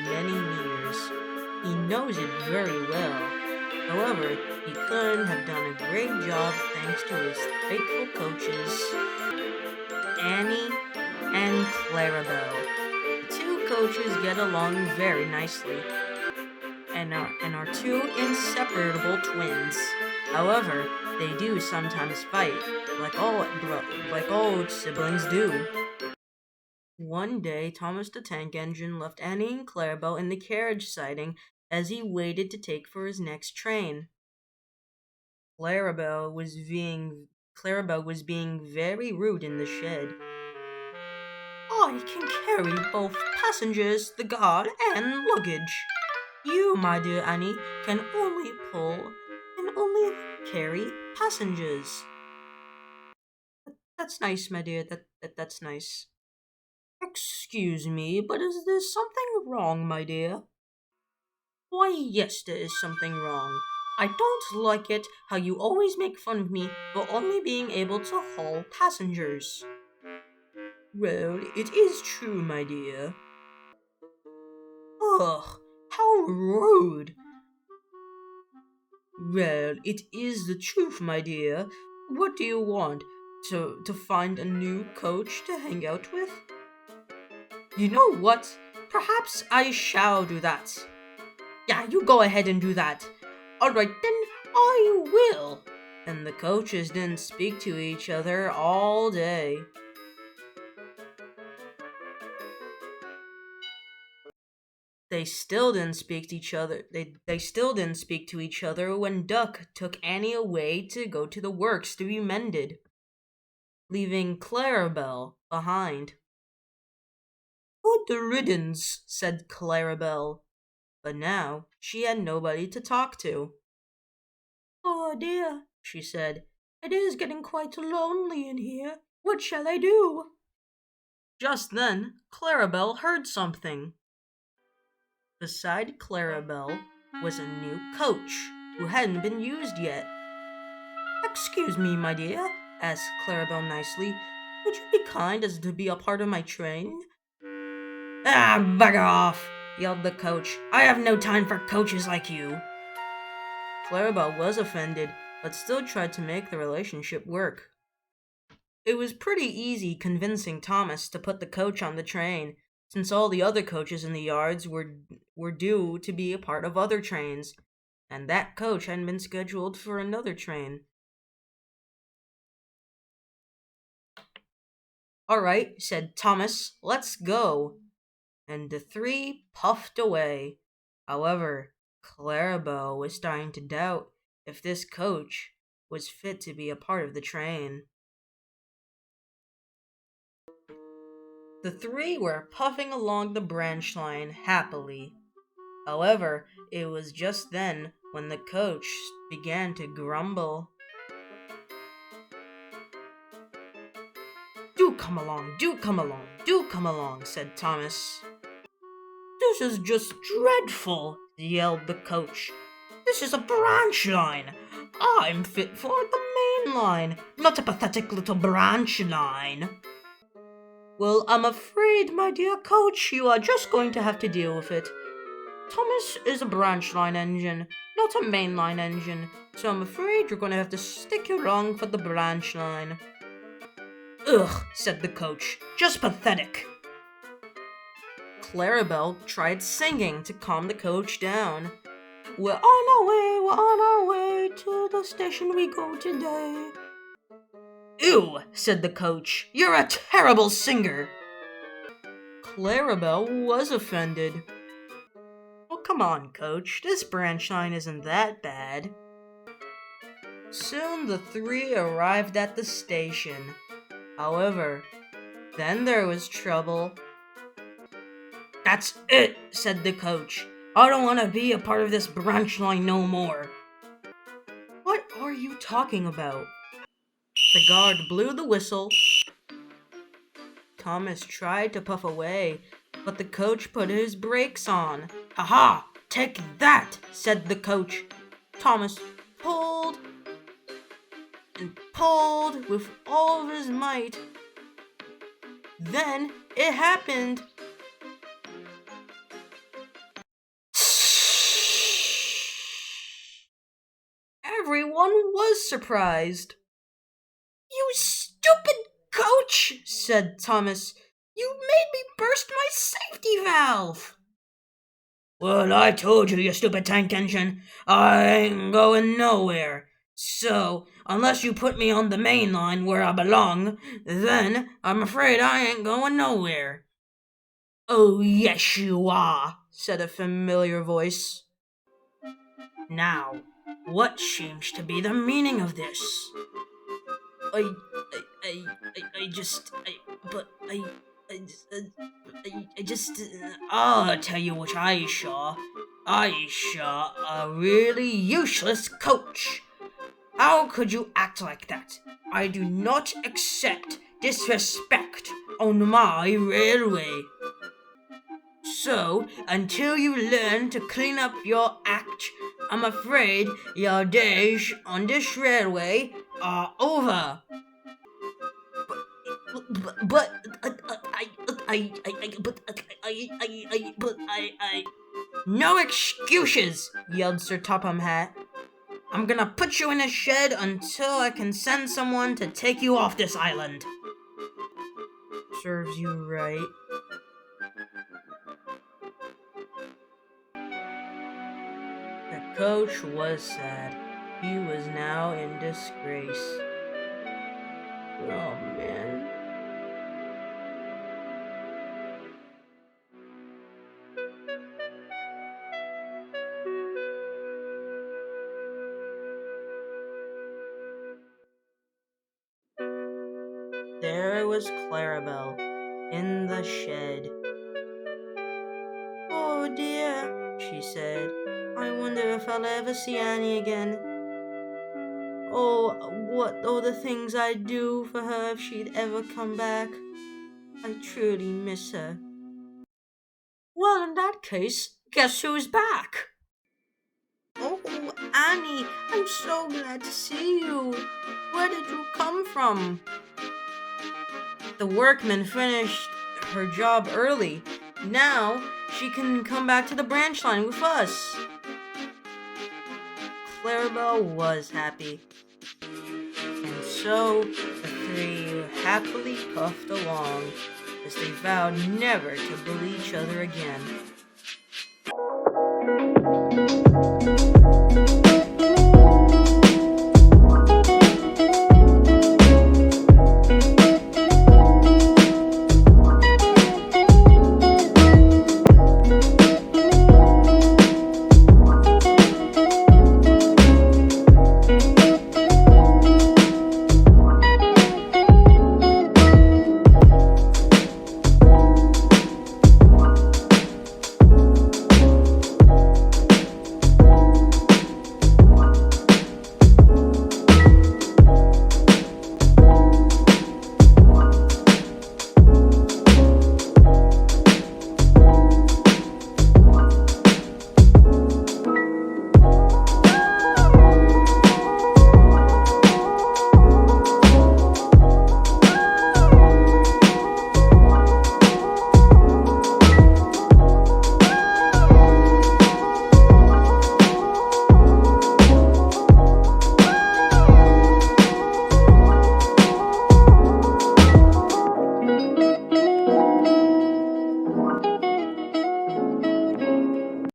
many meters. He knows it very well. However, he couldn't have done a great job thanks to his faithful coaches, Annie and Clarabel. The two coaches get along very nicely and are two inseparable twins. However, they do sometimes fight, like all siblings do. One day, Thomas the Tank Engine left Annie and Clarabel in the carriage siding as he waited to take for his next train. Clarabel was being Clarabel was being very rude in the shed. I can carry both passengers, the guard, and luggage. You, my dear Annie, can only carry passengers. That's nice, my dear. That's nice. Excuse me, but is there something wrong, my dear? Why, yes, there is something wrong. I don't like it how you always make fun of me for only being able to haul passengers. Well, it is true, my dear. Ugh, how rude. Well, it is the truth, my dear. What do you want? To find a new coach to hang out with? You know what? Perhaps I shall do that. Yeah, you go ahead and do that. Alright then, I will. And the coaches didn't speak to each other all day. They still didn't speak to each other. They still didn't speak to each other when Duck took Annie away to go to the works to be mended, leaving Clarabel behind. Good riddance, said Clarabel. But now she had nobody to talk to. Oh dear, she said. It is getting quite lonely in here. What shall I do? Just then, Clarabel heard something. Beside Clarabel was a new coach who hadn't been used yet. Excuse me, my dear, asked Clarabel nicely. Would you be kind as to be a part of my train? Ah, bugger off, yelled the coach. I have no time for coaches like you. Clarabel was offended, but still tried to make the relationship work. It was pretty easy convincing Thomas to put the coach on the train, since all the other coaches in the yards were due to be a part of other trains, and that coach hadn't been scheduled for another train. All right, said Thomas, let's go. And the three puffed away. However, Clarabel was starting to doubt if this coach was fit to be a part of the train. The three were puffing along the branch line happily. However, it was just then when the coach began to grumble. Do come along, do come along, do come along, said Thomas. This is just dreadful, yelled the coach. This is a branch line. I'm fit for the main line, not a pathetic little branch line. Well, I'm afraid, my dear coach, you are just going to have to deal with it. Thomas is a branch line engine, not a main line engine, so I'm afraid you're going to have to stick along for the branch line. Ugh, said the coach, just pathetic. Clarabel tried singing to calm the coach down. We're on our way to the station we go today. Ew, said the coach, you're a terrible singer. Clarabel was offended. Oh, come on, coach, this branch line isn't that bad. Soon the three arrived at the station. However, then there was trouble. That's it, said the coach. I don't want to be a part of this branch line no more. What are you talking about? The guard blew the whistle. Thomas tried to puff away, but the coach put his brakes on. Ha ha! Take that, said the coach. Thomas pulled and pulled with all of his might. Then it happened. everyone was surprised. "You stupid coach," said Thomas. "You made me burst my safety valve." "Well, I told you, you stupid tank engine. I ain't going nowhere. So, unless you put me on the main line where I belong, then I'm afraid I ain't going nowhere." "Oh, yes, you are," said a familiar voice. "Now, what seems to be the meaning of this?" I, I just, I'll tell you what I saw. I saw a really useless coach. How could you act like that? I do not accept disrespect on my railway. So, until you learn to clean up your act, I'm afraid your days on this railway are over. But No excuses, yelled Sir Topham Hatt. "I'm gonna put you in a shed until I can send someone to take you off this island." Serves you right. The coach was sad. He was now in disgrace. Oh man. There was Clarabel in the shed. "Oh dear," she said. "I wonder if I'll ever see Annie again. Oh, what all the things I'd do for her if she'd ever come back. I truly miss her." "Well, in that case, guess who's back?" "Oh, Annie, I'm so glad to see you. Where did you come from?" "The workman finished her job early. Now she can come back to the branch line with us." Clarabel was happy. And so the three happily puffed along as they vowed never to bully each other again.